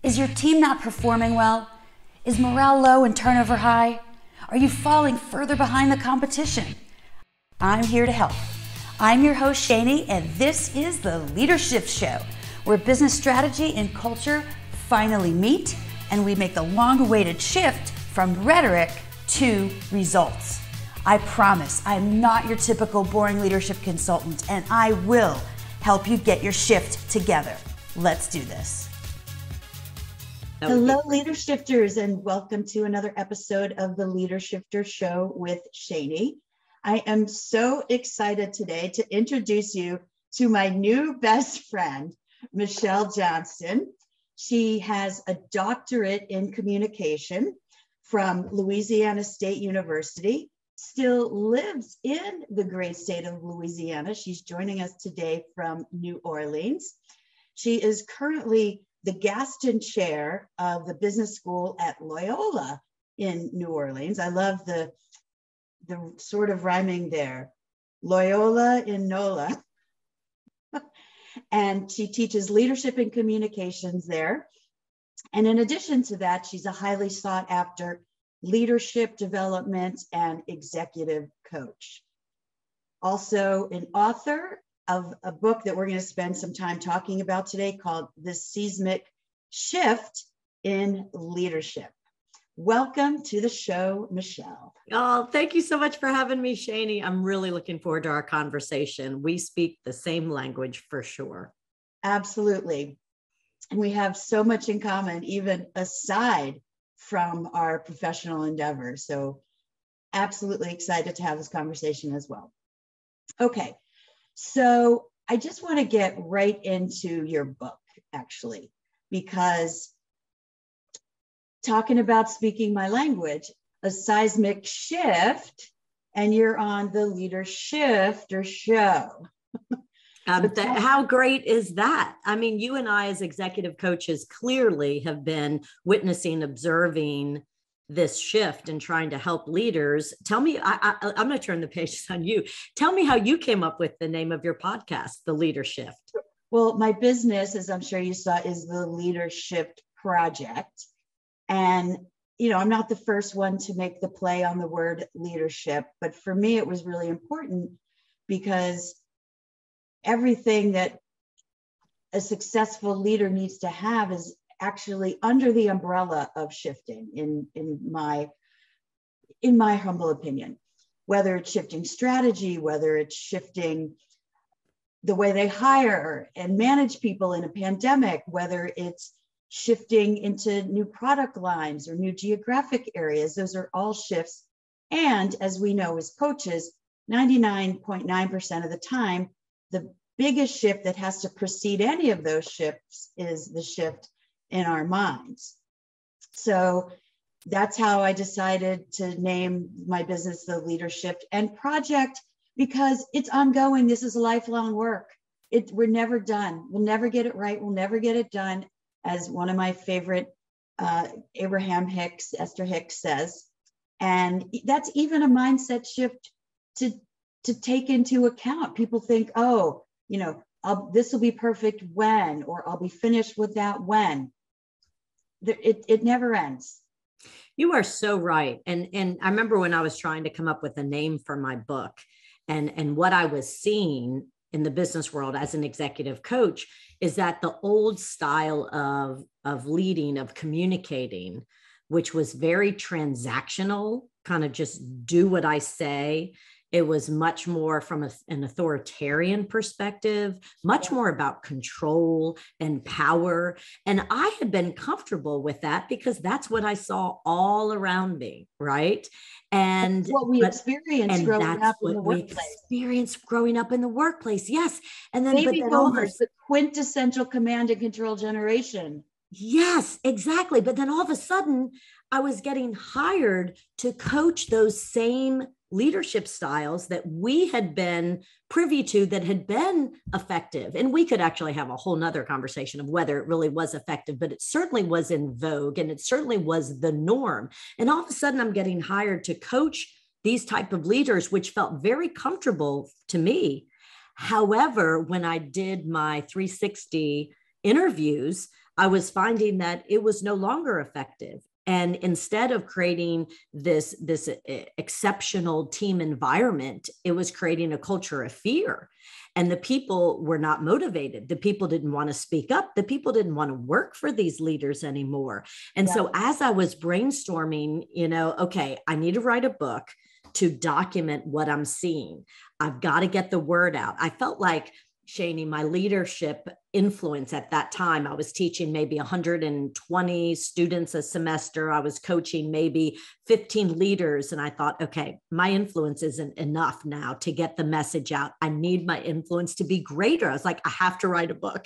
Is your team not performing well? Is morale low and turnover high? Are you falling further behind the competition? I'm here to help. I'm your host, Shani, and this is the Leadership Show, where business strategy and culture finally meet and we make the long-awaited shift from rhetoric to results. I promise I'm not your typical boring leadership consultant, and I will help you get your shift together. Let's do this. Hello, Leader Shifters, and welcome to another episode of the Leader Shifter Show with Shani. I am so excited today to introduce you to my new best friend, Michelle Johnston. She has a doctorate in communication from Louisiana State University, still lives in the great state of Louisiana. She's joining us today from New Orleans. She is currently the Gaston Chair of the Business School at Loyola in New Orleans. I love the sort of rhyming there. Loyola in NOLA. And she teaches leadership and communications there. And in addition to that, she's a highly sought after leadership development and executive coach. Also an author of a book that we're going to spend some time talking about today called The Seismic Shift in Leadership. Welcome to the show, Michelle. Oh, thank you so much for having me, Shani. I'm really looking forward to our conversation. We speak the same language for sure. Absolutely. And we have so much in common, even aside from our professional endeavors. So absolutely excited to have this conversation as well. Okay. So I just want to get right into your book, actually, because talking about speaking my language, a seismic shift, and you're on the Leader Shifter Show. How great is that? I mean, you and I as executive coaches clearly have been witnessing, observing this shift and trying to help leaders. Tell me, I'm going to turn the pages on you. Tell me how you came up with the name of your podcast, The Leader Shift. Well, my business, as I'm sure you saw, is the Leadership Project. And, you know, I'm not the first one to make the play on the word leadership, but for me, it was really important because everything that a successful leader needs to have is actually under the umbrella of shifting in my humble opinion, whether it's shifting strategy, whether it's shifting the way they hire and manage people in a pandemic, whether it's shifting into new product lines or new geographic areas. Those are all shifts. And as we know as coaches, 99.9% of the time, the biggest shift that has to precede any of those shifts is the shift in our minds. So that's how I decided to name my business the Leadership and Project, because it's ongoing. This is lifelong work. We're never done. We'll never get it right. We'll never get it done. As one of my favorite Abraham Hicks, Esther Hicks says. And that's even a mindset shift to take into account. People think, oh, you know, this will be perfect when, or I'll be finished with that when. It never ends. You are so right. And I remember when I was trying to come up with a name for my book and what I was seeing in the business world as an executive coach is that the old style of leading, of communicating, which was very transactional, kind of just do what I say. It was much more from an authoritarian perspective, much more about control and power. And I had been comfortable with that because that's what I saw all around me, right? And that's what we experienced growing up in the workplace. Yes. And then, baby boomers, the quintessential command and control generation. Yes, exactly. But then all of a sudden, I was getting hired to coach those same leadership styles that we had been privy to that had been effective. And we could actually have a whole nother conversation of whether it really was effective, but it certainly was in vogue and it certainly was the norm. And all of a sudden I'm getting hired to coach these type of leaders, which felt very comfortable to me. However, when I did my 360 interviews, I was finding that it was no longer effective. And instead of creating this exceptional team environment, it was creating a culture of fear. And the people were not motivated. The people didn't want to speak up. The people didn't want to work for these leaders anymore. And so as I was brainstorming, okay, I need to write a book to document what I'm seeing. I've got to get the word out. I felt like, Shani, my leadership influence at that time, I was teaching maybe 120 students a semester. I was coaching maybe 15 leaders. And I thought, okay, my influence isn't enough now to get the message out. I need my influence to be greater. I was like, I have to write a book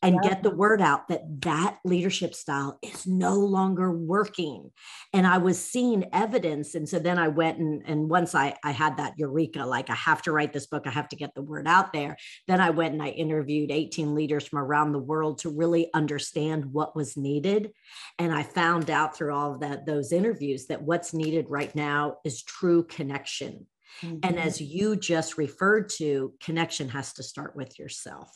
and get the word out that leadership style is no longer working. And I was seeing evidence. And so then I went and once I had that eureka, like I have to write this book, I have to get the word out there. Then I went and I interviewed 18 leaders from around the world to really understand what was needed. And I found out through all of those interviews that what's needed right now is true connection. Mm-hmm. And as you just referred to, connection has to start with yourself.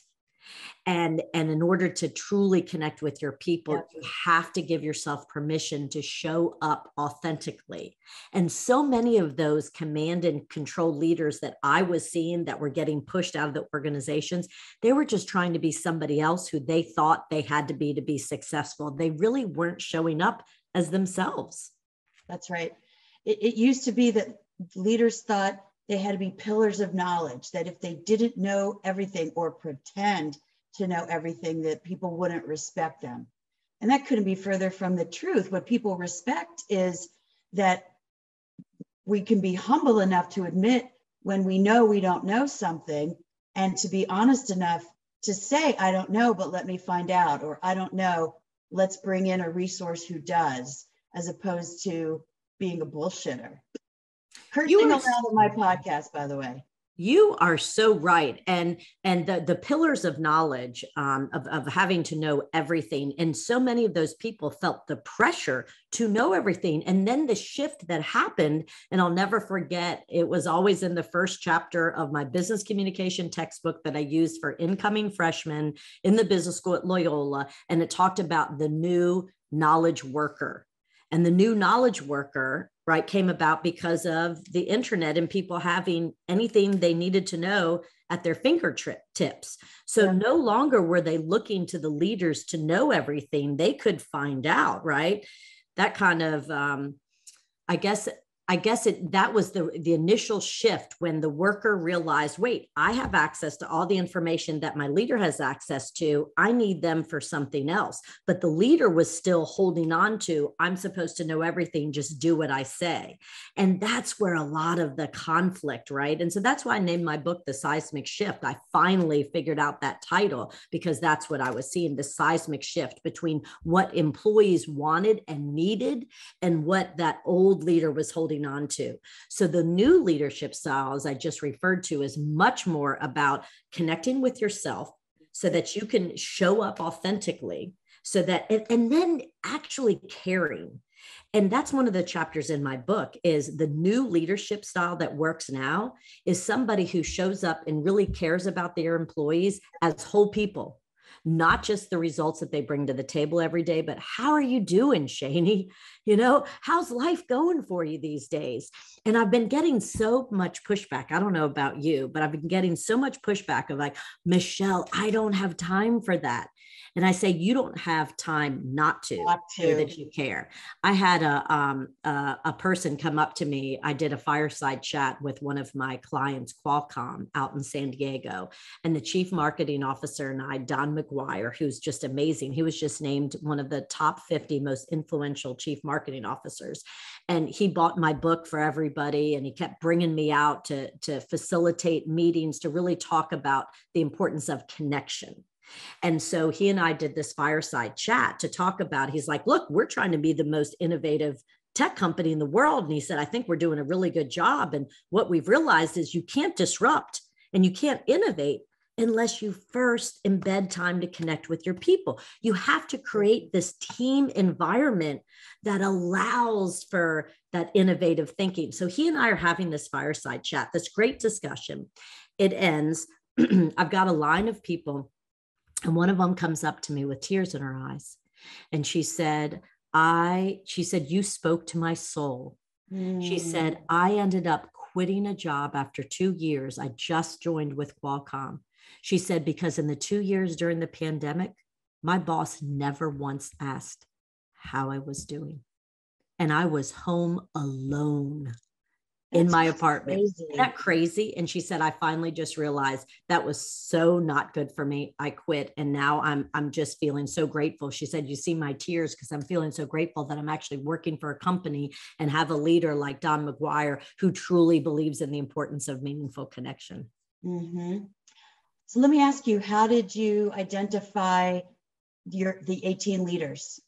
And in order to truly connect with your people, you have to give yourself permission to show up authentically. And so many of those command and control leaders that I was seeing that were getting pushed out of the organizations, they were just trying to be somebody else who they thought they had to be successful. They really weren't showing up as themselves. That's right. It used to be that leaders thought they had to be pillars of knowledge, that if they didn't know everything or pretend to know everything, that people wouldn't respect them. And that couldn't be further from the truth. What people respect is that we can be humble enough to admit when we know we don't know something, and to be honest enough to say, I don't know, but let me find out, or I don't know, let's bring in a resource who does, as opposed to being a bullshitter. Cursing allowed on my podcast, by the way. You are so right. And the pillars of knowledge, of having to know everything. And so many of those people felt the pressure to know everything. And then the shift that happened, and I'll never forget, it was always in the first chapter of my business communication textbook that I used for incoming freshmen in the business school at Loyola. And it talked about the new knowledge worker. And the new knowledge worker, right, came about because of the internet and people having anything they needed to know at their fingertips. So no longer were they looking to the leaders to know everything. They could find out, right? That kind of, I guess that was the initial shift when the worker realized, wait, I have access to all the information that my leader has access to. I need them for something else. But the leader was still holding on to, I'm supposed to know everything, just do what I say. And that's where a lot of the conflict, right? And so that's why I named my book The Seismic Shift. I finally figured out that title because that's what I was seeing, the seismic shift between what employees wanted and needed and what that old leader was holding on to. So the new leadership style, as I just referred to, is much more about connecting with yourself so that you can show up authentically, so that, and then actually caring. And that's one of the chapters in my book is the new leadership style that works now is somebody who shows up and really cares about their employees as whole people. Not just the results that they bring to the table every day, but how are you doing, Shani? How's life going for you these days? And I've been getting so much pushback. I don't know about you, but I've been getting so much pushback of like, Michelle, I don't have time for that. And I say, you don't have time not to show that you care. I had a person come up to me. I did a fireside chat with one of my clients, Qualcomm, out in San Diego. And the chief marketing officer and I, Don McGuire, who's just amazing. He was just named one of the top 50 most influential chief marketing officers. And he bought my book for everybody. And he kept bringing me out to facilitate meetings, to really talk about the importance of connection. And so he and I did this fireside chat to talk about, he's like, look, we're trying to be the most innovative tech company in the world. And he said, I think we're doing a really good job. And what we've realized is you can't disrupt and you can't innovate unless you first embed time to connect with your people. You have to create this team environment that allows for that innovative thinking. So he and I are having this fireside chat, this great discussion. It ends. I've got a line of people And one of them comes up to me with tears in her eyes. And she said, you spoke to my soul. She said, I ended up quitting a job after 2 years. I just joined with Qualcomm. She said, because in the 2 years during the pandemic, my boss never once asked how I was doing. And I was home alone in my apartment. Crazy. Isn't that crazy? And she said, I finally just realized that was so not good for me. I quit. And now I'm just feeling so grateful. She said, you see my tears because I'm feeling so grateful that I'm actually working for a company and have a leader like Don McGuire who truly believes in the importance of meaningful connection. Mm-hmm. So let me ask you, how did you identify the 18 leaders?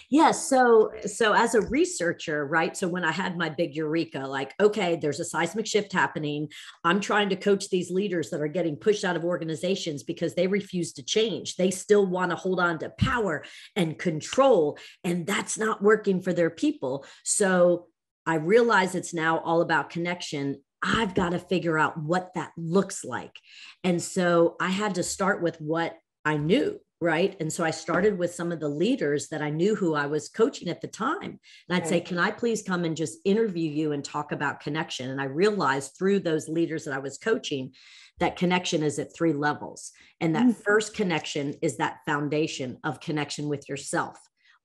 Yes. So as a researcher, right? So when I had my big eureka, like, okay, there's a seismic shift happening. I'm trying to coach these leaders that are getting pushed out of organizations because they refuse to change. They still want to hold on to power and control, and that's not working for their people. So I realize it's now all about connection. I've got to figure out what that looks like. And so I had to start with what I knew. Right. And so I started with some of the leaders that I knew who I was coaching at the time. And I'd say, can I please come and just interview you and talk about connection? And I realized through those leaders that I was coaching that connection is at 3 levels. And that first connection is that foundation of connection with yourself.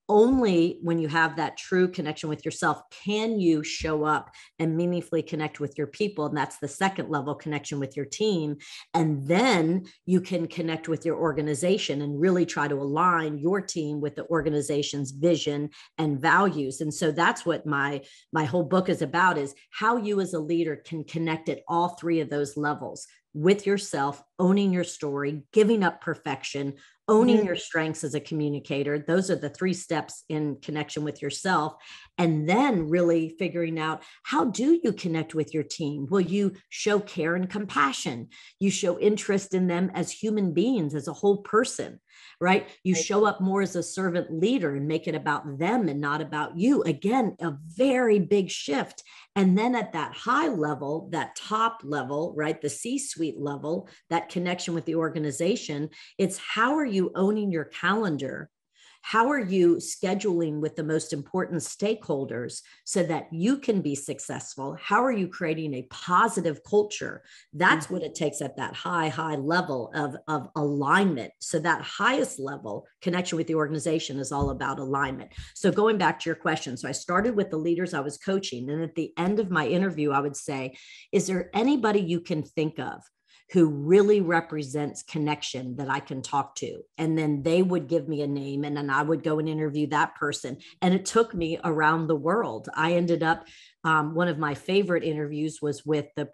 Only when you have that true connection with yourself can you show up and meaningfully connect with your people. And that's the second level, connection with your team. And then you can connect with your organization and really try to align your team with the organization's vision and values. And so that's what my whole book is about, is how you as a leader can connect at all 3 of those levels: with yourself, owning your story, giving up perfection, owning your strengths as a communicator. Those are the 3 steps in connection with yourself. And then really figuring out, how do you connect with your team? Well, you show care and compassion. You show interest in them as human beings, as a whole person, right? You show up more as a servant leader and make it about them and not about you. Again, a very big shift. And then at that high level, that top level, right, the C-suite level, that connection with the organization, it's how are you owning your calendar? How are you scheduling with the most important stakeholders so that you can be successful? How are you creating a positive culture? That's what it takes at that high level of alignment. So that highest level, connection with the organization, is all about alignment. So going back to your question, so I started with the leaders I was coaching. And at the end of my interview, I would say, is there anybody you can think of who really represents connection that I can talk to? And then they would give me a name, and then I would go and interview that person. And it took me around the world. I ended up, one of my favorite interviews was with the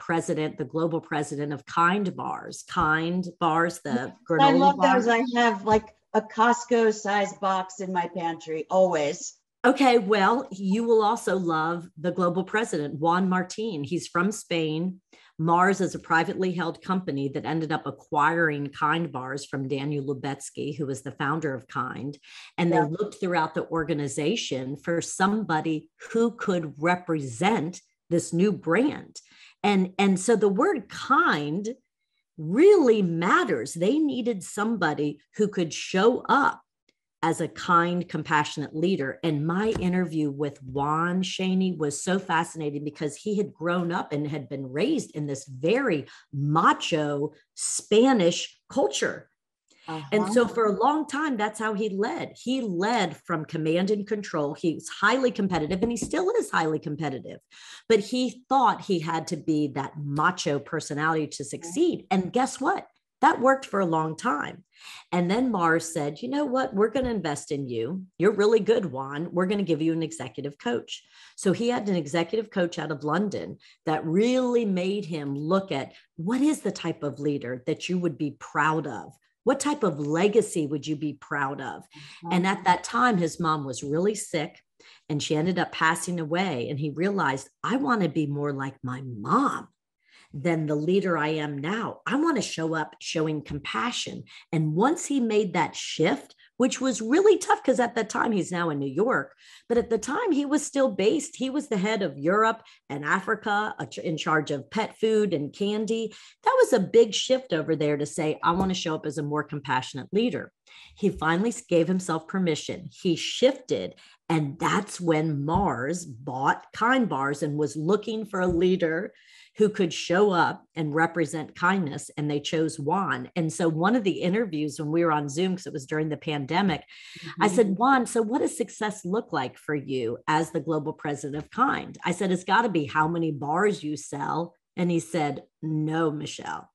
global president of Kind Bars, the granola I love bar. those. I have like a Costco size box in my pantry, always. Okay, well, you will also love the global president, Juan Martin. He's from Spain. Mars is a privately held company that ended up acquiring Kind Bars from Daniel Lubetzky, who was the founder of Kind. And they looked throughout the organization for somebody who could represent this new brand. And so the word kind really matters. They needed somebody who could show up as a kind, compassionate leader. And my interview with Juan Shaney was so fascinating because he had grown up and had been raised in this very macho Spanish culture. And so for a long time, that's how he led. He led from command and control. He's highly competitive, and he still is highly competitive. But he thought he had to be that macho personality to succeed. And guess what? That worked for a long time. And then Mars said, you know what? We're going to invest in you. You're really good, Juan. We're going to give you an executive coach. So he had an executive coach out of London that really made him look at, what is the type of leader that you would be proud of? What type of legacy would you be proud of? And at that time, his mom was really sick and she ended up passing away. And he realized, I want to be more like my mom than the leader I am now. I want to show up showing compassion. And once he made that shift which was really tough because at that time he's now in New York, but at the time he was still based. He was the head of Europe and Africa, in charge of pet food and candy. That was a big shift over there to say, I want to show up as a more compassionate leader. He finally gave himself permission. He shifted. And that's when Mars bought Kind Bars and was looking for a leader who could show up and represent kindness. And they chose Juan. And so one of the interviews when we were on Zoom, because it was during the pandemic, I said, Juan, so what does success look like for you as the global president of Kind? I said, it's got to be how many bars you sell. And he said, no, Michelle,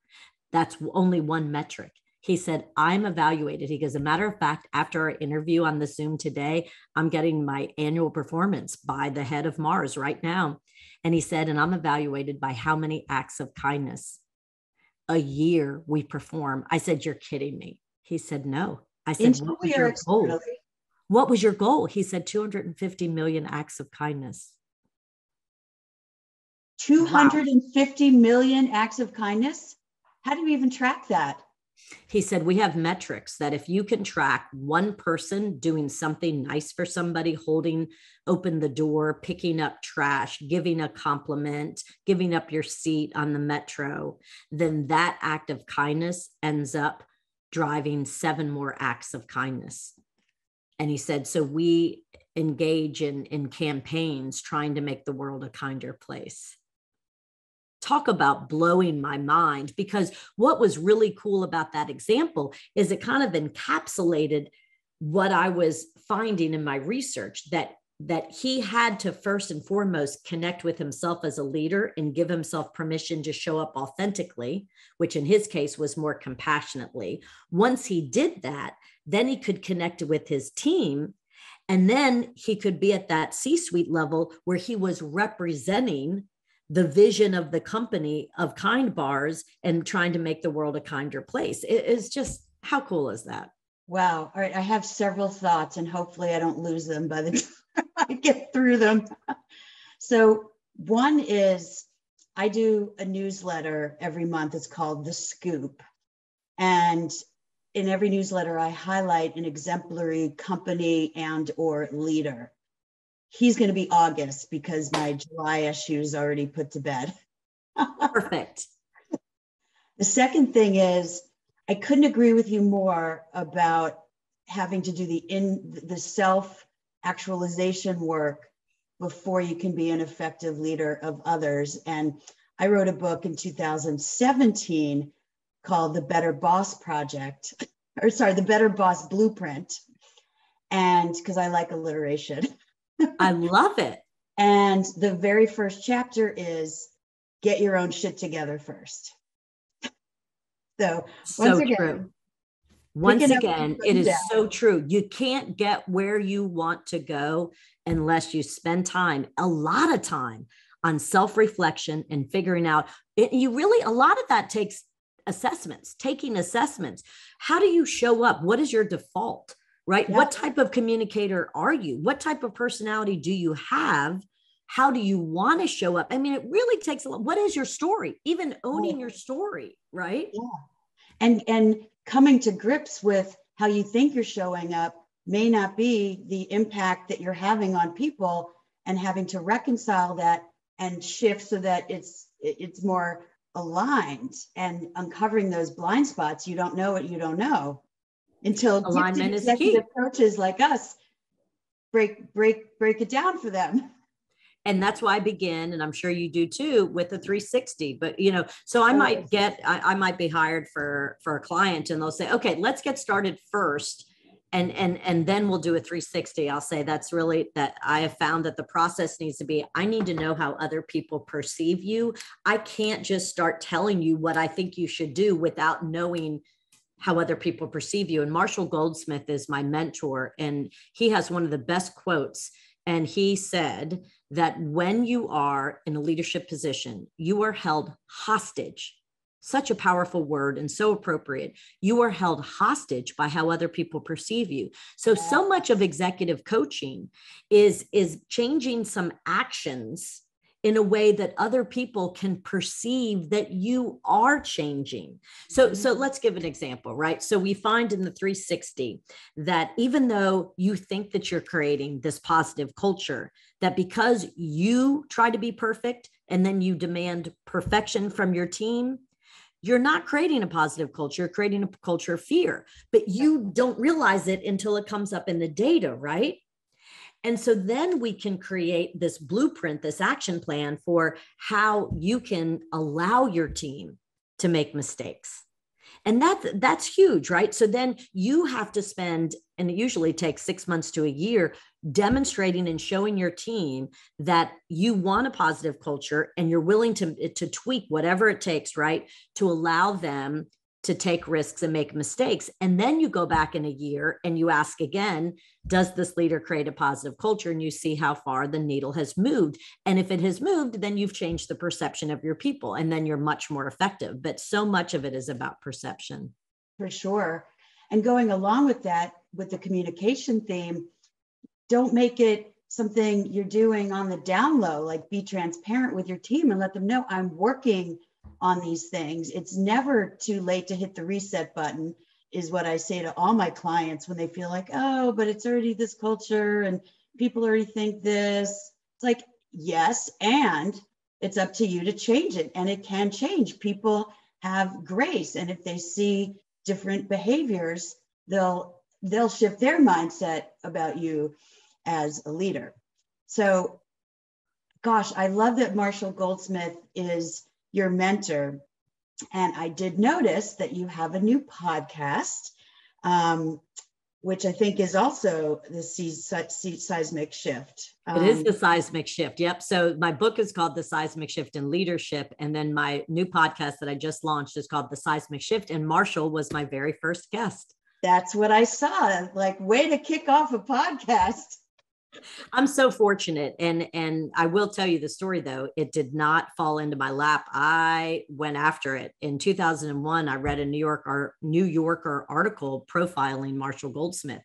that's only one metric. He said, I'm evaluated. He goes, a matter of fact, after our interview on the Zoom today, I'm getting my annual performance by the head of Mars right now. And he said, and I'm evaluated by how many acts of kindness a year we perform. I said, you're kidding me. He said, no. I said, what was your goal? Really? What was your goal? He said, 250 million acts of kindness. 250 million acts of kindness? How do you even track that? He said, we have metrics that if you can track one person doing something nice for somebody, holding open the door, picking up trash, giving a compliment, giving up your seat on the metro, then that act of kindness ends up driving 7 more acts of kindness. And he said, so we engage in campaigns trying to make the world a kinder place. Talk about blowing my mind, because what was really cool about that example is it kind of encapsulated what I was finding in my research, that he had to first and foremost connect with himself as a leader and give himself permission to show up authentically, which in his case was more compassionately. Once he did that, then he could connect with his team. And then he could be at that C-suite level where he was representing the vision of the company of Kind Bars and trying to make the world a kinder place. It is just, how cool is that? Wow. All right. I have several thoughts and hopefully I don't lose them by the time I get through them. So one is I do a newsletter every month. It's called The Scoop. And in every newsletter, I highlight an exemplary company and or leader. He's going to be August because my July issue is already put to bed. Perfect. The second thing is, I couldn't agree with you more about having to do the self-actualization work before you can be an effective leader of others. And I wrote a book in 2017 called The Better Boss Project, or sorry, The Better Boss Blueprint. And because I like alliteration. I love it. And the very first chapter is get your own shit together first. So once again, it is so true. You can't get where you want to go unless you spend time, a lot of time, on self-reflection and figuring out it. You really, a lot of that takes taking assessments. How do you show up? What is your default? Right? Yep. What type of communicator are you? What type of personality do you have? How do you want to show up? I mean, it really takes a lot. What is your story? Even owning your story, right? Yeah. And coming to grips with how you think you're showing up may not be the impact that you're having on people, and having to reconcile that and shift so that it's more aligned, and uncovering those blind spots. You don't know what you don't know until alignment is key. Coaches like us break it down for them. And that's why I begin, and I'm sure you do too, with the 360. But so I might be hired for a client, and they'll say, okay, let's get started first, and then we'll do a 360. I'll say that's really that I have found that the process needs to be, I need to know how other people perceive you. I can't just start telling you what I think you should do without knowing how other people perceive you. And Marshall Goldsmith is my mentor, and he has one of the best quotes. And he said that when you are in a leadership position, you are held hostage. Such a powerful word and so appropriate. You are held hostage by how other people perceive you. So much of executive coaching is changing some actions in a way that other people can perceive that you are changing. So let's give an example, right? So we find in the 360 that even though you think that you're creating this positive culture, that because you try to be perfect and then you demand perfection from your team, you're not creating a positive culture, you're creating a culture of fear, but you don't realize it until it comes up in the data, right? And so then we can create this blueprint, this action plan for how you can allow your team to make mistakes. And that's huge, right? So then you have to spend, and it usually takes 6 months to a year, demonstrating and showing your team that you want a positive culture and you're willing to tweak whatever it takes, right? To allow them to take risks and make mistakes. And then you go back in a year and you ask again, does this leader create a positive culture? And you see how far the needle has moved. And if it has moved, then you've changed the perception of your people and then you're much more effective. But so much of it is about perception. For sure. And going along with that, with the communication theme, don't make it something you're doing on the down low, like be transparent with your team and let them know I'm working on these things. It's never too late to hit the reset button, is what I say to all my clients when they feel like, oh, but it's already this culture and people already think this. It's like, yes, and it's up to you to change it. And it can change. People have grace. And if they see different behaviors, they'll shift their mindset about you as a leader. So, gosh, I love that Marshall Goldsmith is your mentor. And I did notice that you have a new podcast, which I think is also the Seismic Shift. It is the Seismic Shift. Yep. So my book is called The Seismic Shift in Leadership. And then my new podcast that I just launched is called The Seismic Shift. And Marshall was my very first guest. That's what I saw. Like, way to kick off a podcast. I'm so fortunate. And I will tell you the story, though. It did not fall into my lap. I went after it. In 2001, I read a New Yorker article profiling Marshall Goldsmith,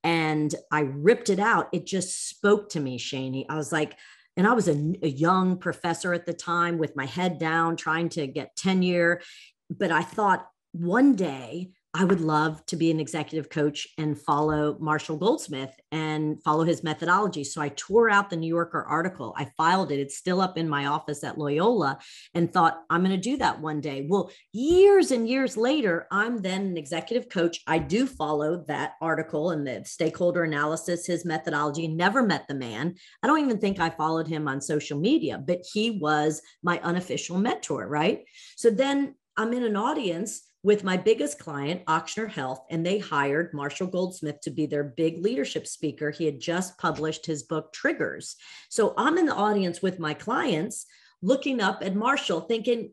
and I ripped it out. It just spoke to me, Shani. I was like, and I was a young professor at the time with my head down, trying to get tenure. But I thought one day I would love to be an executive coach and follow Marshall Goldsmith and follow his methodology. So I tore out the New Yorker article. I filed it. It's still up in my office at Loyola, and thought, I'm going to do that one day. Well, years and years later, I'm then an executive coach. I do follow that article and the stakeholder analysis, his methodology. Never met the man. I don't even think I followed him on social media, but he was my unofficial mentor, right? So then I'm in an audience with my biggest client, Ochsner Health, and they hired Marshall Goldsmith to be their big leadership speaker. He had just published his book, Triggers. So I'm in the audience with my clients, looking up at Marshall, thinking,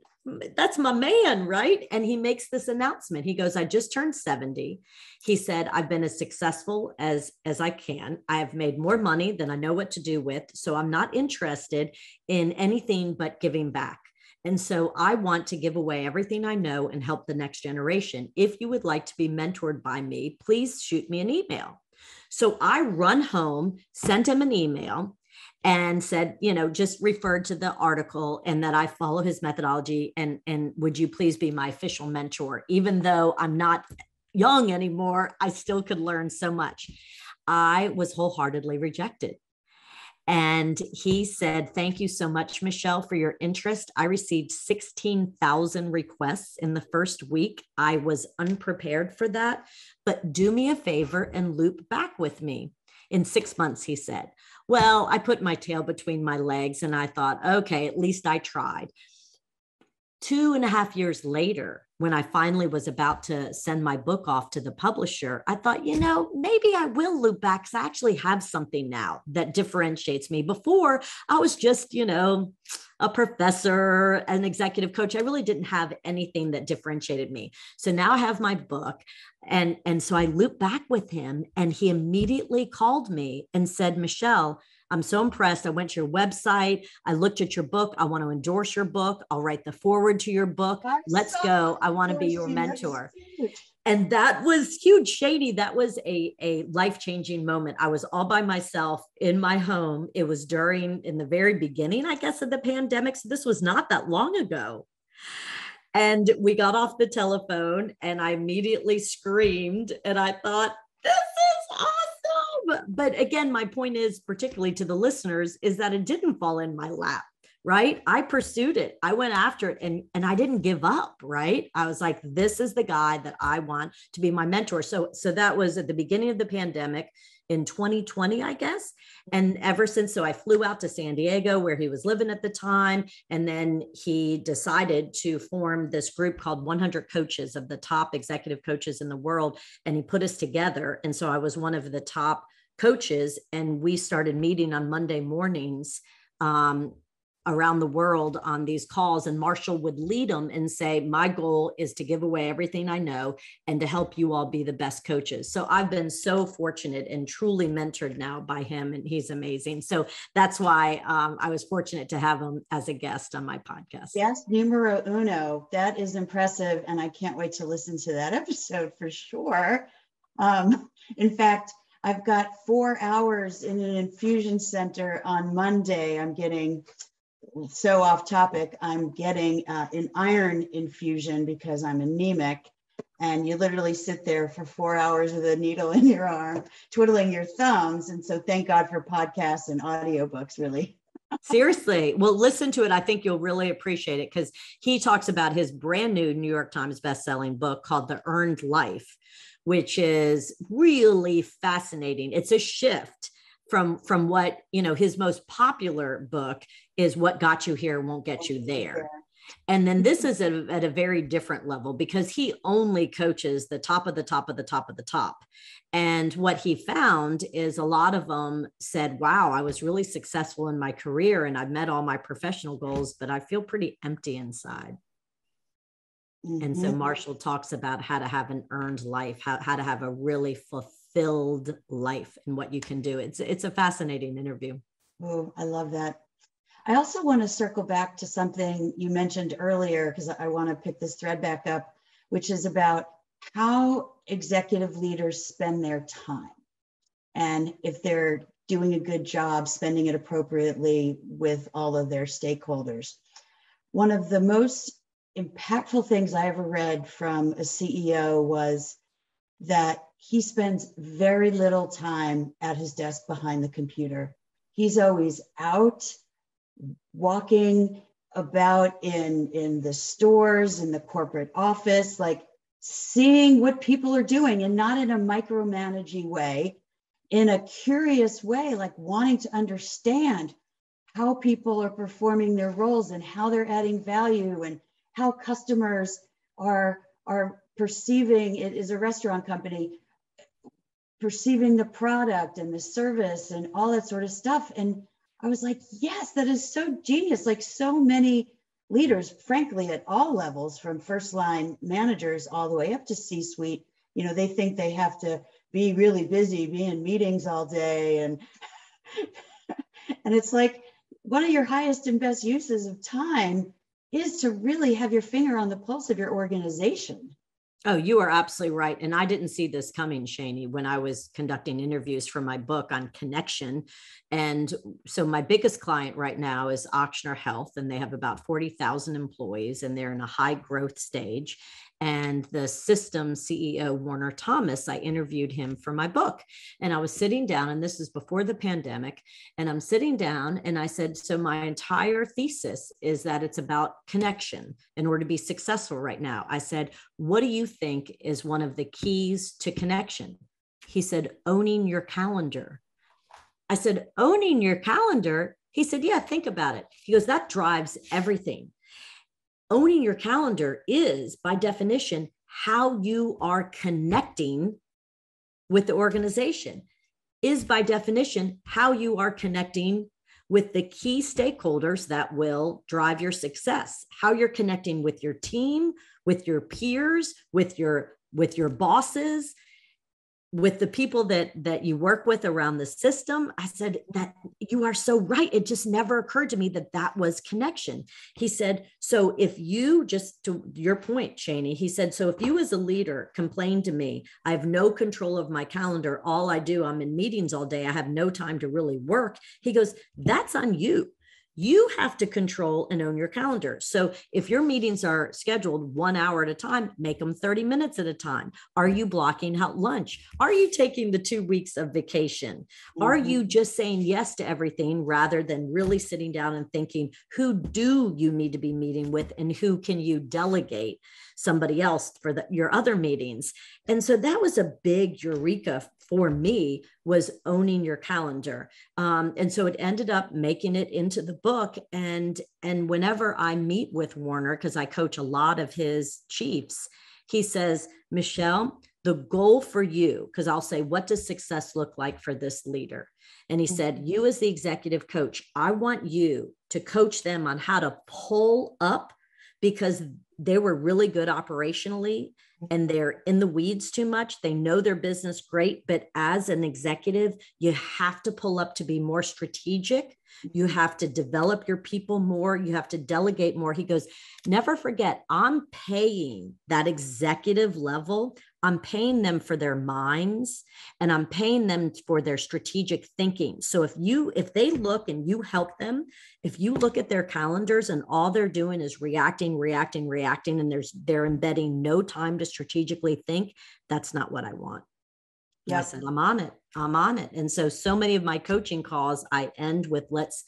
that's my man, right? And he makes this announcement. He goes, I just turned 70. He said, I've been as successful as I can. I have made more money than I know what to do with. So I'm not interested in anything but giving back. And so I want to give away everything I know and help the next generation. If you would like to be mentored by me, please shoot me an email. So I run home, sent him an email and said, just referred to the article and that I follow his methodology, and would you please be my official mentor? Even though I'm not young anymore, I still could learn so much. I was wholeheartedly rejected. And he said, thank you so much, Michelle, for your interest. I received 16,000 requests in the first week. I was unprepared for that, but do me a favor and loop back with me in 6 months, he said. Well, I put my tail between my legs and I thought, okay, at least I tried. 2.5 years later, when I finally was about to send my book off to the publisher, I thought, maybe I will loop back because I actually have something now that differentiates me. Before, I was just, a professor, an executive coach. I really didn't have anything that differentiated me. So now I have my book. And so I looped back with him, and he immediately called me and said, Michelle, I'm so impressed. I went to your website. I looked at your book. I want to endorse your book. I'll write the foreword to your book. Let's go. I want to be your mentor. And that was huge, Shady. That was a life-changing moment. I was all by myself in my home. It was in the very beginning, I guess, of the pandemic. So this was not that long ago. And we got off the telephone and I immediately screamed and I thought, this is awesome. But again, my point is, particularly to the listeners, is that it didn't fall in my lap. Right? I pursued it. I went after it and I didn't give up. Right? I was like, this is the guy that I want to be my mentor. So that was at the beginning of the pandemic in 2020, I guess. And ever since, so I flew out to San Diego where he was living at the time. And then he decided to form this group called 100 Coaches of the top executive coaches in the world. And he put us together. And so I was one of the top coaches and we started meeting on Monday mornings, around the world on these calls, and Marshall would lead them and say, my goal is to give away everything I know and to help you all be the best coaches. So I've been so fortunate and truly mentored now by him, and he's amazing. So that's why I was fortunate to have him as a guest on my podcast. Yes, numero uno. That is impressive. And I can't wait to listen to that episode for sure. In fact, I've got 4 hours in an infusion center on Monday. I'm getting so off topic. I'm getting an iron infusion because I'm anemic, and you literally sit there for 4 hours with a needle in your arm, twiddling your thumbs. And so thank God for podcasts and audiobooks, really. Seriously. Well, listen to it. I think you'll really appreciate it because he talks about his brand new New York Times bestselling book called The Earned Life, which is really fascinating. It's a shift from what, his most popular book is What Got You Here Won't Get You There. And then this is at a very different level because he only coaches the top of the top of the top of the top. And what he found is a lot of them said, wow, I was really successful in my career and I've met all my professional goals, but I feel pretty empty inside. Mm-hmm. And so Marshall talks about how to have an earned life, how to have a really fulfilled life and what you can do. It's a fascinating interview. Oh, I love that. I also want to circle back to something you mentioned earlier, because I want to pick this thread back up, which is about how executive leaders spend their time. And if they're doing a good job spending it appropriately with all of their stakeholders. One of the most impactful things I ever read from a CEO was that he spends very little time at his desk behind the computer. He's always out, walking about in the stores, in the corporate office, like seeing what people are doing, and not in a micromanaging way, in a curious way, like wanting to understand how people are performing their roles and how they're adding value and how customers are perceiving it as a restaurant company, perceiving the product and the service and all that sort of stuff. And I was like, yes, that is so genius. Like so many leaders, frankly, at all levels, from first line managers all the way up to C-suite, they think they have to be really busy, be in meetings all day. And it's like one of your highest and best uses of time is to really have your finger on the pulse of your organization. Oh, you are absolutely right. And I didn't see this coming, Shani, when I was conducting interviews for my book on connection. And so my biggest client right now is Ochsner Health, and they have about 40,000 employees, and they're in a high growth stage. And the system CEO, Warner Thomas, I interviewed him for my book. And I was sitting down, and this is before the pandemic, and I'm sitting down and I said, so my entire thesis is that it's about connection in order to be successful right now. I said, what do you think is one of the keys to connection? He said, owning your calendar. I said, owning your calendar? He said, yeah, think about it. He goes, that drives everything. Owning your calendar is, by definition, how you are connecting with the organization, is by definition how you are connecting with the key stakeholders that will drive your success, how you're connecting with your team, with your peers, with your bosses. with the people that you work with around the system, I said, that you are so right. It just never occurred to me that was connection. He said, so if you, just to your point, Shani, he said, so if you as a leader complain to me, I have no control of my calendar. All I do, I'm in meetings all day. I have no time to really work. He goes, that's on you. You have to control and own your calendar. So if your meetings are scheduled 1 hour at a time, make them 30 minutes at a time. Are you blocking out lunch? Are you taking the 2 weeks of vacation? Are you just saying yes to everything rather than really sitting down and thinking, who do you need to be meeting with and who can you delegate somebody else for your other meetings? And so that was a big eureka for me, was owning your calendar. And so it ended up making it into the book. And whenever I meet with Warner, because I coach a lot of his chiefs, he says, Michelle, the goal for you, because I'll say, what does success look like for this leader? And he said, you as the executive coach, I want you to coach them on how to pull up, because they were really good operationally and they're in the weeds too much. They know their business great, but as an executive, you have to pull up to be more strategic. You have to develop your people more. You have to delegate more. He goes, never forget, I'm paying that executive level. I'm paying them for their minds and I'm paying them for their strategic thinking. So if they look and you help them, if you look at their calendars and all they're doing is reacting, and they're embedding no time to strategically think, that's not what I want. Yes. I said, I'm on it. And so many of my coaching calls, I end with, let's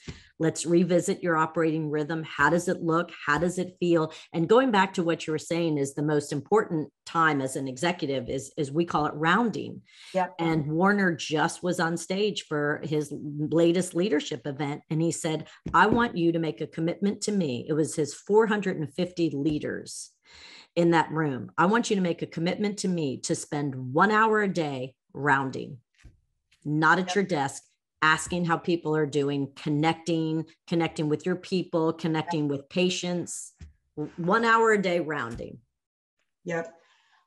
revisit your operating rhythm. How does it look? How does it feel? And going back to what you were saying, is the most important time as an executive is we call it rounding. Yep. And Warner just was on stage for his latest leadership event. And he said, I want you to make a commitment to me. It was his 450 leaders in that room. I want you to make a commitment to me to spend 1 hour a day rounding, not at your desk, asking how people are doing, connecting with your people, connecting with patients, 1 hour a day rounding. Yep.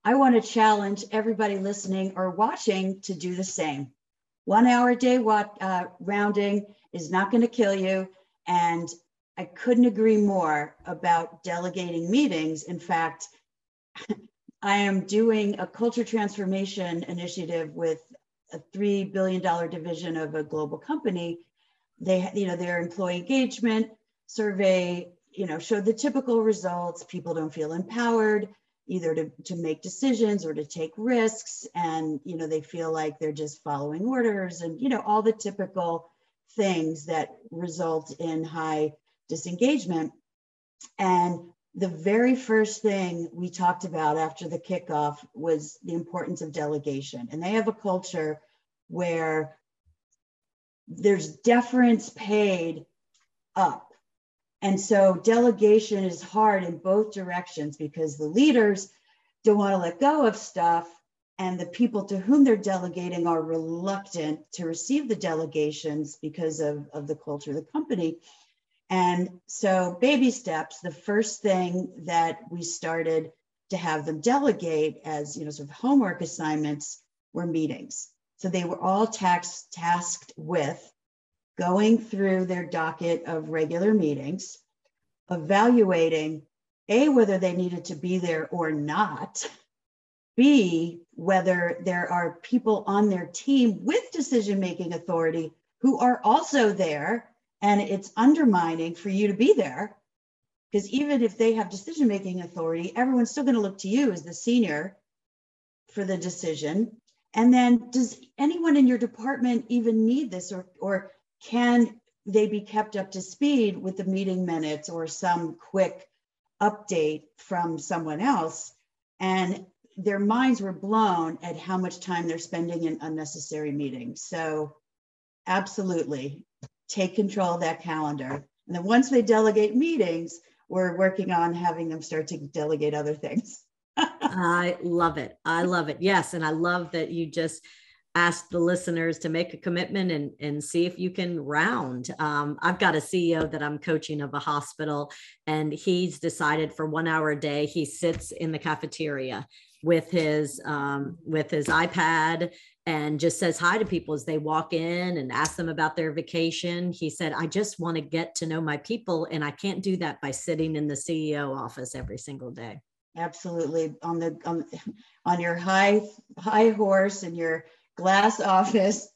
I want to challenge everybody listening or watching to do the same. 1 hour a day rounding is not going to kill you. And I couldn't agree more about delegating meetings. In fact, I am doing a culture transformation initiative with a $3 billion division of a global company. Their employee engagement survey, showed the typical results. People don't feel empowered either to make decisions or to take risks. And, they feel like they're just following orders and, all the typical things that result in high disengagement. And the very first thing we talked about after the kickoff was the importance of delegation. And they have a culture where there's deference paid up. And so delegation is hard in both directions because the leaders don't want to let go of stuff. And the people to whom they're delegating are reluctant to receive the delegations because of the culture of the company. And so baby steps, the first thing that we started to have them delegate as, sort of homework assignments were meetings. So they were all tasked with going through their docket of regular meetings, evaluating A, whether they needed to be there or not, B, whether there are people on their team with decision-making authority who are also there. And it's undermining for you to be there, because even if they have decision-making authority, everyone's still going to look to you as the senior for the decision. And then does anyone in your department even need this, or can they be kept up to speed with the meeting minutes or some quick update from someone else? And their minds were blown at how much time they're spending in unnecessary meetings. So absolutely. Take control of that calendar. And then once they delegate meetings, we're working on having them start to delegate other things. I love it. Yes. And I love that you just asked the listeners to make a commitment and see if you can round. I've got a CEO that I'm coaching of a hospital, and he's decided for 1 hour a day, he sits in the cafeteria with his iPad and just says hi to people as they walk in and ask them about their vacation. He said, I just want to get to know my people, and I can't do that by sitting in the CEO office every single day. Absolutely. On your high horse in your glass office,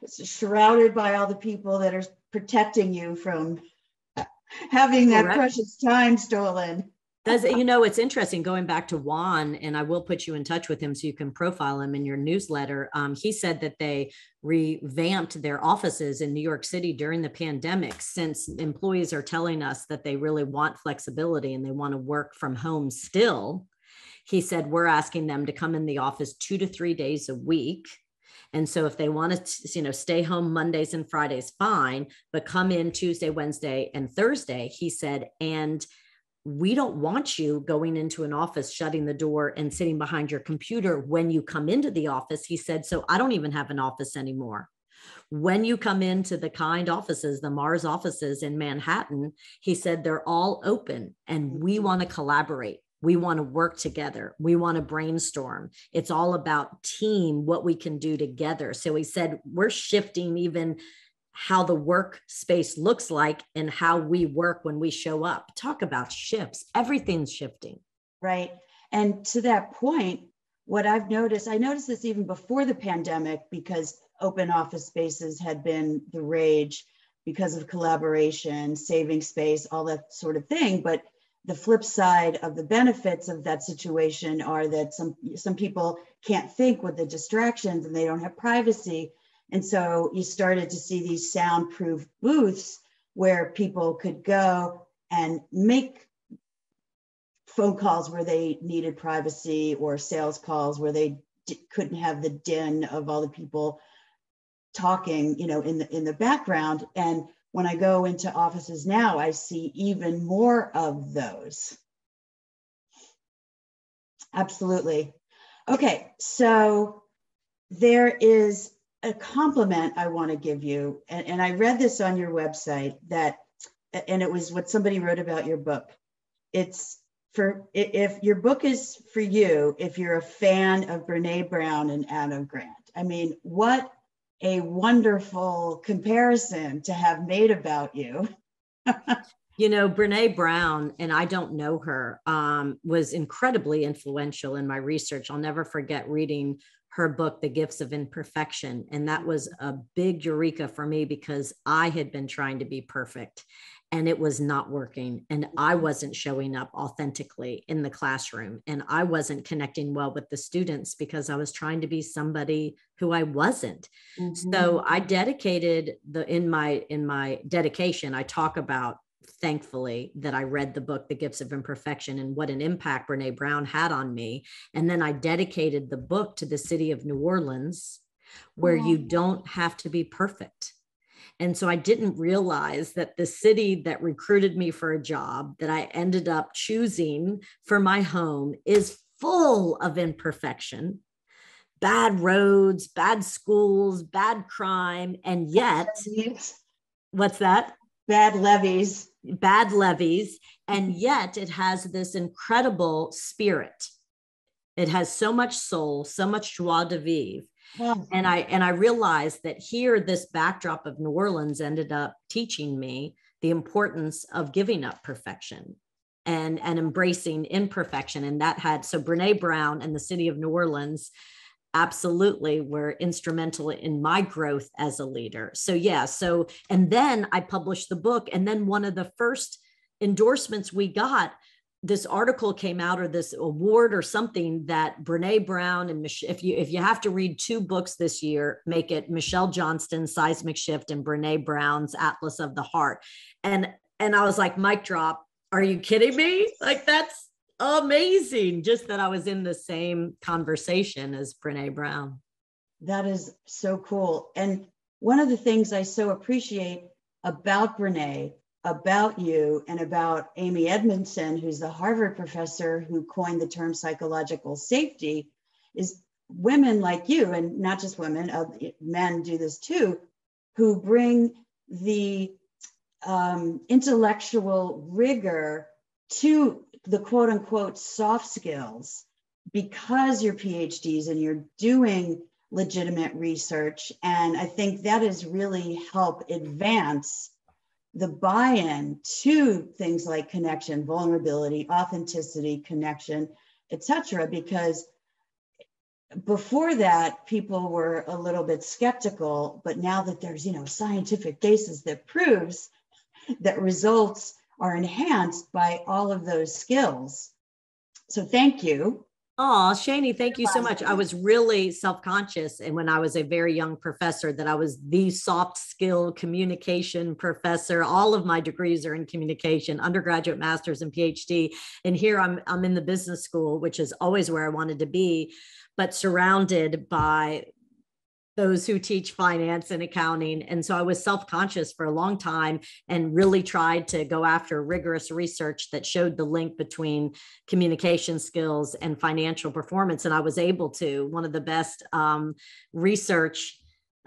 it's shrouded by all the people that are protecting you from having that precious time stolen. It's interesting, going back to Juan, and I will put you in touch with him so you can profile him in your newsletter. He said that they revamped their offices in New York City during the pandemic, since employees are telling us that they really want flexibility and they want to work from home still. He said, we're asking them to come in the office 2 to 3 days a week. And so if they want to, stay home Mondays and Fridays, fine, but come in Tuesday, Wednesday, and Thursday, he said, and we don't want you going into an office, shutting the door and sitting behind your computer when you come into the office. He said, so I don't even have an office anymore. When you come into the Kind offices, the Mars offices in Manhattan, he said, they're all open and we want to collaborate. We want to work together. We want to brainstorm. It's all about team, what we can do together. So he said, we're shifting even how the workspace looks like and how we work when we show up. Talk about shifts. Everything's shifting. Right. And to that point, what I noticed this even before the pandemic, because open office spaces had been the rage because of collaboration, saving space, all that sort of thing. But the flip side of the benefits of that situation are that some people can't think with the distractions and they don't have privacy. And so you started to see these soundproof booths where people could go and make phone calls where they needed privacy, or sales calls where they couldn't have the din of all the people talking, in the background. And when I go into offices now, I see even more of those. Absolutely. Okay, so there is a compliment I want to give you, and I read this on your website, and it was what somebody wrote about your book. It's if your book is for you, if you're a fan of Brene Brown and Adam Grant. I mean, what a wonderful comparison to have made about you. Brene Brown, and I don't know her, was incredibly influential in my research. I'll never forget reading her book, The Gifts of Imperfection. And that was a big eureka for me, because I had been trying to be perfect and it was not working. And I wasn't showing up authentically in the classroom, and I wasn't connecting well with the students because I was trying to be somebody who I wasn't. Mm-hmm. So I dedicated in my dedication, I talk about, thankfully, that I read the book, The Gifts of Imperfection, and what an impact Brene Brown had on me. And then I dedicated the book to the city of New Orleans, where you don't have to be perfect. And so I didn't realize that the city that recruited me for a job that I ended up choosing for my home is full of imperfection, bad roads, bad schools, bad crime. And yet, what's that? Bad levees. And yet it has this incredible spirit. It has so much soul, so much joie de vivre. Wow. And I realized that here, this backdrop of New Orleans ended up teaching me the importance of giving up perfection and embracing imperfection. And so Brene Brown and the city of New Orleans absolutely were instrumental in my growth as a leader. And then I published the book. And then one of the first endorsements we got, this article came out, or this award or something, that Brene Brown and if you have to read 2 books this year, make it Michelle Johnston's Seismic Shift and Brene Brown's Atlas of the Heart. And I was like, mic drop. Are you kidding me? Like, that's amazing. Just that I was in the same conversation as Brene Brown. That is so cool. And one of the things I so appreciate about Brene, about you, and about Amy Edmondson, who's the Harvard professor who coined the term psychological safety, is women like you, and not just women, men do this too, who bring the intellectual rigor to the quote unquote soft skills because you're PhDs and you're doing legitimate research. And I think that has really helped advance the buy-in to things like connection, vulnerability, authenticity, connection, etc. Because before that, people were a little bit skeptical, but now that there's, scientific basis that proves that results are enhanced by all of those skills. So thank you. Oh, Shani, thank you so much. I was really self-conscious. And when I was a very young professor, that I was the soft skill communication professor. All of my degrees are in communication, undergraduate, master's, and PhD. And here I'm in the business school, which is always where I wanted to be, but surrounded by those who teach finance and accounting. And so I was self-conscious for a long time and really tried to go after rigorous research that showed the link between communication skills and financial performance. And I was able to, one of the best research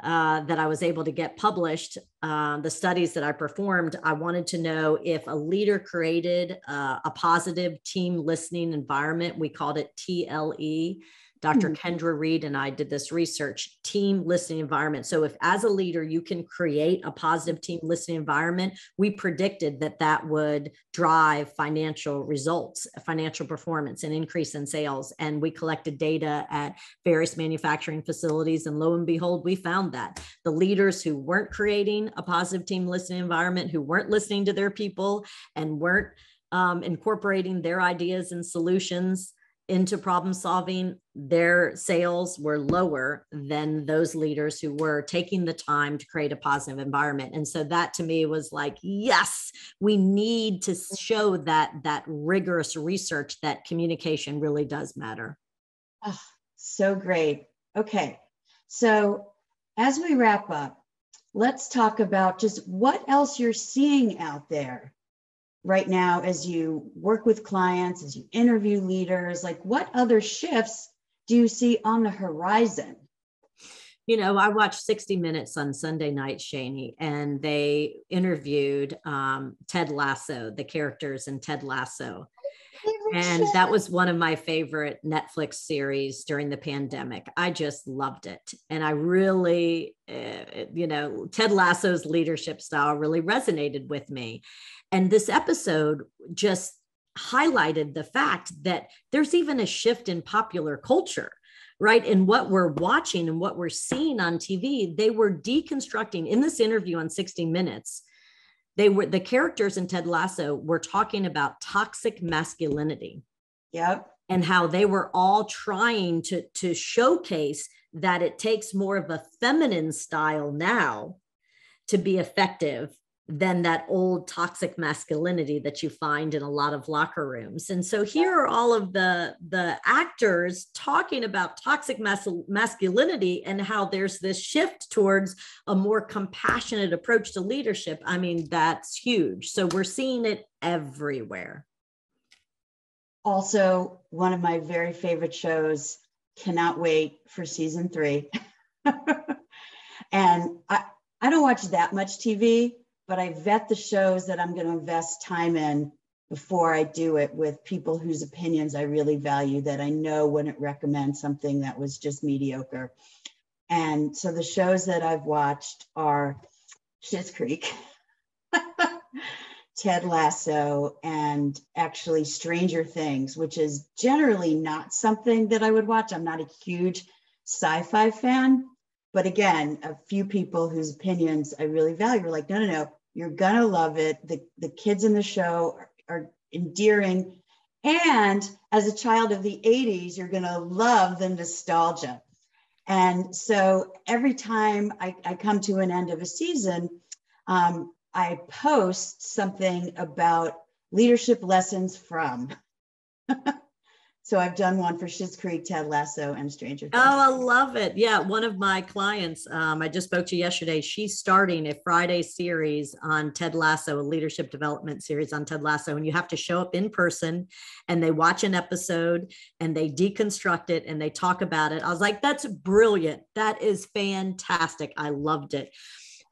that I was able to get published, the studies that I performed, I wanted to know if a leader created a positive team listening environment. We called it TLE. Dr. Kendra Reed and I did this research, team listening environment. So if as a leader, you can create a positive team listening environment, we predicted that that would drive financial results, financial performance, and increase in sales. And we collected data at various manufacturing facilities. And lo and behold, we found that the leaders who weren't creating a positive team listening environment, who weren't listening to their people and weren't incorporating their ideas and solutions into problem solving, their sales were lower than those leaders who were taking the time to create a positive environment. And so that to me was like, yes, we need to show that rigorous research that communication really does matter. Oh, so great. Okay. So as we wrap up, let's talk about just what else you're seeing out there right now as you work with clients, as you interview leaders. Like, what other shifts do you see on the horizon? I watched 60 Minutes on Sunday night, Shani, and they interviewed Ted Lasso, the characters in Ted Lasso. And that was one of my favorite Netflix series during the pandemic. I just loved it. And I really, Ted Lasso's leadership style really resonated with me. And this episode just highlighted the fact that there's even a shift in popular culture, right? And what we're watching and what we're seeing on TV, they were deconstructing in this interview on 60 Minutes. The characters in Ted Lasso were talking about toxic masculinity. Yep. And how they were all trying to showcase that it takes more of a feminine style now to be effective than that old toxic masculinity that you find in a lot of locker rooms. And so here are all of the actors talking about toxic masculinity and how there's this shift towards a more compassionate approach to leadership. I mean, that's huge. So we're seeing it everywhere. Also, one of my very favorite shows, cannot wait for season 3. And I don't watch that much TV, but I vet the shows that I'm going to invest time in before I do it with people whose opinions I really value, that I know wouldn't recommend something that was just mediocre. And so the shows that I've watched are Schitt's Creek, Ted Lasso, and actually Stranger Things, which is generally not something that I would watch. I'm not a huge sci-fi fan, but again, a few people whose opinions I really value are like, no, you're gonna love it. The kids in the show are endearing. And as a child of the 80s, you're gonna love the nostalgia. And so every time I come to an end of a season, I post something about leadership lessons from. So I've done one for Schitt's Creek, Ted Lasso, and Stranger Things. Oh, I love it. Yeah. One of my clients, I just spoke to yesterday, she's starting a Friday series on Ted Lasso, a leadership development series on Ted Lasso. And you have to show up in person and they watch an episode and they deconstruct it and they talk about it. I was like, that's brilliant. That is fantastic. I loved it.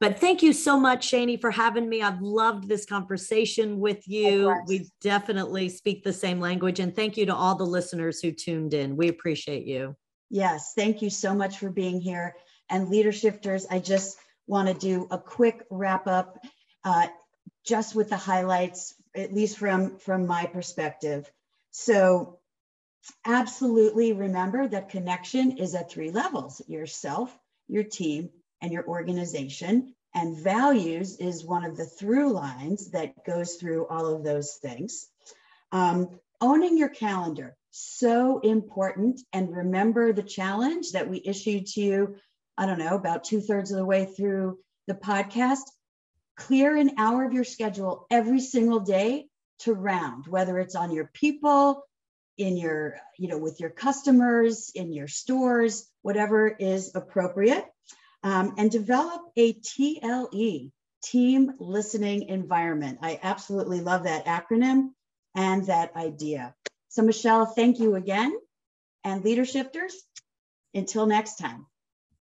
But thank you so much, Shani, for having me. I've loved this conversation with you. Likewise. We definitely speak the same language. And thank you to all the listeners who tuned in. We appreciate you. Yes, thank you so much for being here. And Leadershifters, I just want to do a quick wrap up just with the highlights, at least from my perspective. So absolutely remember that connection is at 3 levels: yourself, your team, and your organization. And values is one of the through lines that goes through all of those things. Owning your calendar, so important. And remember the challenge that we issued to you, I don't know, about 2/3 of the way through the podcast. Clear an hour of your schedule every single day to round, whether it's on your people, in your, with your customers, in your stores, whatever is appropriate. And develop a TLE, team listening environment. I absolutely love that acronym and that idea. So Michelle, thank you again. And Leadershifters, until next time.